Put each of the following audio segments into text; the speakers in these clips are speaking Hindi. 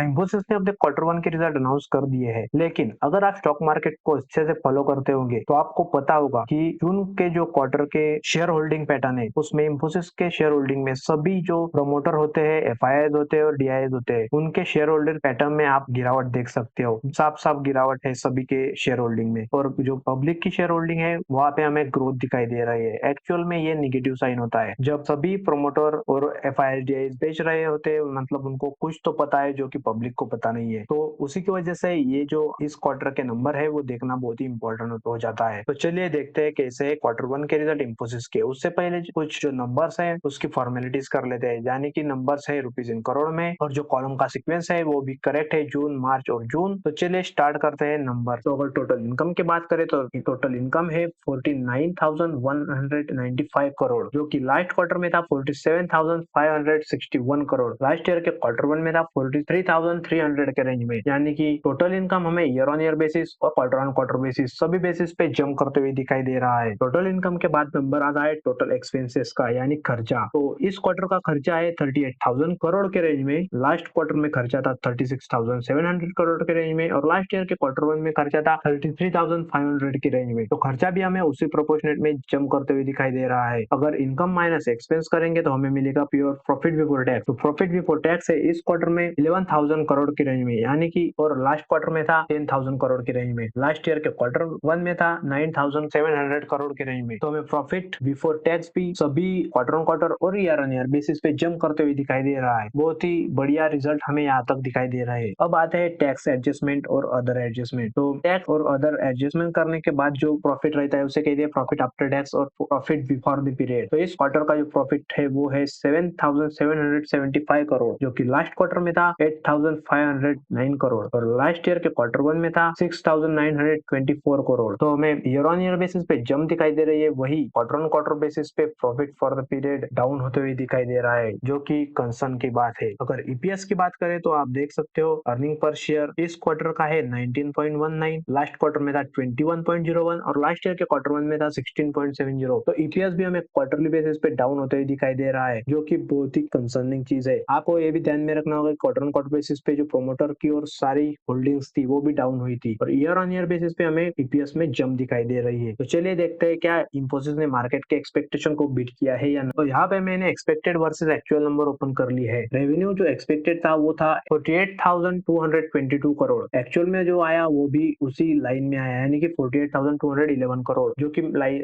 इन्फोसिस ने अपने क्वार्टर वन के रिजल्ट अनाउंस कर दिए हैं, लेकिन अगर आप स्टॉक मार्केट को अच्छे से फॉलो करते होंगे तो आपको पता होगा कि जून के जो क्वार्टर के शेयर होल्डिंग पैटर्न है उसमें इन्फोसिस के शेयर होल्डिंग में सभी जो प्रमोटर होते हैं, एफआईआईज होते हैं और डीआईएज होते हैं, उनके शेयर होल्डिंग पैटर्न में आप गिरावट देख सकते हो। साफ साफ गिरावट है सभी के शेयर होल्डिंग में, और जो पब्लिक की शेयर होल्डिंग है वहां पे हमें ग्रोथ दिखाई दे रही है। एक्चुअल में ये निगेटिव साइन होता है जब सभी प्रमोटर और एफआईआईज डीआईएज बेच रहे होते हैं, मतलब उनको कुछ तो पता है जो कि पब्लिक को पता नहीं है। तो उसी की वजह से ये जो इस क्वार्टर के नंबर है वो देखना बहुत ही इंपॉर्टेंट हो जाता है। तो चलिए देखते हैं कैसे क्वार्टर वन के रिजल्ट इन्फोसिस के। उससे पहले कुछ जो नंबर्स है उसकी फॉर्मेलिटीज कर लेते हैं, यानी कि नंबर्स है रुपीज इन करोड़ में, और जो कॉलम का सीक्वेंस है वो भी करेक्ट है, जून, मार्च और जून। तो चलिए स्टार्ट करते हैं नंबर। तो अगर टोटल इनकम की बात करें तो टोटल इनकम है 49,195 करोड़, जो कि लास्ट क्वार्टर में था 47,561 करोड़, लास्ट ईयर के क्वार्टर वन में था 43,300 के रेंज में। यानी कि टोटल इनकम हमें ईयर ऑन ईयर बेसिस और क्वार्टर ऑन क्वार्टर बेसिस सभी बेसिस पे जंप करते हुए दिखाई दे रहा है। टोटल इनकम के बाद नंबर आता है टोटल एक्सपेंसेस का, यानी खर्चा। तो इस क्वार्टर का खर्चा है 38,000 करोड़ के रेंज में, लास्ट क्वार्टर में खर्चा था 36,700 करोड़ के रेंज में, और लास्ट ईयर के क्वार्टर वन में खर्चा था 33,500 के रेंज में। तो खर्चा भी हमें उसी प्रोपोर्शनेट में जंप करते हुए दिखाई दे रहा है। अगर इनकम माइनस एक्सपेंस करेंगे तो हमें मिलेगा प्योर प्रॉफिट बिफोर टैक्स। तो प्रॉफिट बिफोर टैक्स है इस क्वार्टर में 11,000 करोड़ की रेंज में, यानी कि, और लास्ट क्वार्टर में था 10,000 करोड़ की रेंज में। लास्ट ईयर के क्वार्टर वन में था 9,700 करोड़ की रेंज में। तो हमें प्रॉफिट बिफोर टैक्स भी सभी क्वार्टर ऑन क्वार्टर और ईयर ऑन ईयर बेसिस पे जंप करते हुए दिखाई दे रहा है। बहुत ही बढ़िया रिजल्ट हमें यहाँ तक दिखाई दे रहा है। अब आते हैं टैक्स एडजस्टमेंट और अदर एडजस्टमेंट। तो टैक्स और अदर एडजस्टमेंट करने के बाद जो प्रॉफिट रहता है उसे कहते हैं प्रॉफिट आफ्टर टैक्स और प्रॉफिट बिफोर द पीरियड। तो इस क्वार्टर का जो प्रॉफिट है वो है 7,775 करोड़, जो कि लास्ट क्वार्टर में था 8,509 करोड़, और लास्ट ईयर के क्वार्टर वन में था 6,924 करोड़। तो हमें ईयर ऑन ईयर बेसिस पे जंप दिखाई दे रही है, वही क्वार्टर ऑन क्वार्टर बेसिस पे profit for the period down होते हुए दिखाई दे रहा है, जो कि कंसर्न की बात है। अगर ईपीएस की बात करें तो आप देख सकते हो अर्निंग पर शेयर इस क्वार्टर का है 19.19, लास्ट क्वार्टर में था 21.01, और लास्ट ईयर के क्वार्टर वन में था 16.70। तो ईपीएस भी हमें क्वार्टरली बेसिस पे डाउन होते हुए दिखाई दे रहा है, जो कि बहुत ही कंसर्निंग चीज है। आपको ये भी ध्यान में रखना होगा क्वार्टर ऑन क्वार्टर बेसिस पे जो प्रोमोटर की और सारी होल्डिंग्स थी वो भी डाउन हुई थी, और ईयर ऑन ईयर बेसिस पे हमें ईपीएस में जंप दिखाई दे रही है। तो चलिए देखते हैं क्या इन्फोसिस ने मार्केट के एक्सपेक्टेशन को बीट किया है या नहीं। तो यहाँ पे मैंने expected versus actual number open कर ली है। रेवेन्यू जो एक्सपेक्टेड था वो था 48,222 करोड़, एक्चुअल में जो आया वो भी उसी लाइन में आया, यानी कि 48,211 करोड़, जो कि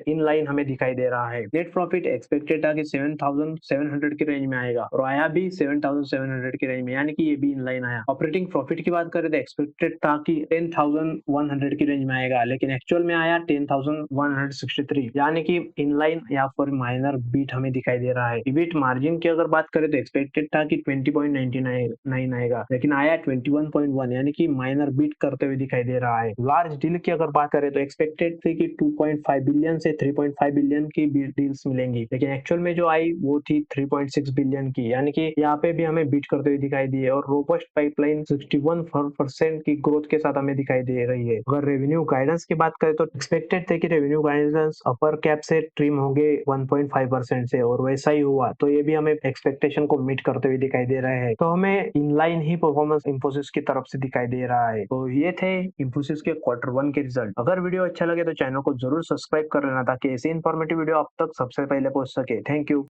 इन लाइन हमें दिखाई दे रहा है। नेट प्रॉफिट एक्सपेक्टेड था कि 7,700 की रेंज में आएगा, और आया भी 7,700 की रेंज में, यानी कि ये भी इन लाइन आया। ऑपरेटिंग प्रॉफिट की बात करें तो एक्सपेक्टेड था कि 10,100 की रेंज में आएगा, लेकिन एक्चुअल में आया 10,163, यानी कि इन लाइन या फिर माइनर बीट हमें दिखाई दे रहा है। ईबीट मार्जिन की अगर बात करें तो एक्सपेक्टेड था कि 20.99 आएगा, लेकिन आया 21.1, यानी कि माइनर बीट करते हुए दिखाई दे रहा है। लार्ज डील की अगर बात करें तो एक्सपेक्टेड थी कि 2.5 बिलियन से 3.5 बिलियन की डील्स मिलेंगी, लेकिन एक्चुअल में जो आई वो थी 3.6 बिलियन की, यानी कि यहाँ पे भी हमें बीट करते हुए दिखाई दी है। और रोबस्ट पाइपलाइन 61% की ग्रोथ के साथ हमें दिखाई दे रही है। अगर रेवेन्यू गाइडेंस की बात करें तो एक्सपेक्टेड थे कि रेवेन्यू गाइडेंस अपर कैप से ट्रिम होंगे 1.5% से, और वैसा ही हुआ। तो ये भी हमें एक्सपेक्टेशन को मीट करते हुए दिखाई दे रहे हैं। तो हमें इनलाइन ही परफॉर्मेंस इन्फोसिस की तरफ से दिखाई दे रहा है। तो ये थे इन्फोसिस के क्वार्टर वन के रिजल्ट। अगर वीडियो अच्छा लगे तो चैनल को जरूर सब्सक्राइब कर लेना, ताकि ऐसी इन्फॉर्मेटिव वीडियो आप तक सबसे पहले पहुंच सके। Thank you.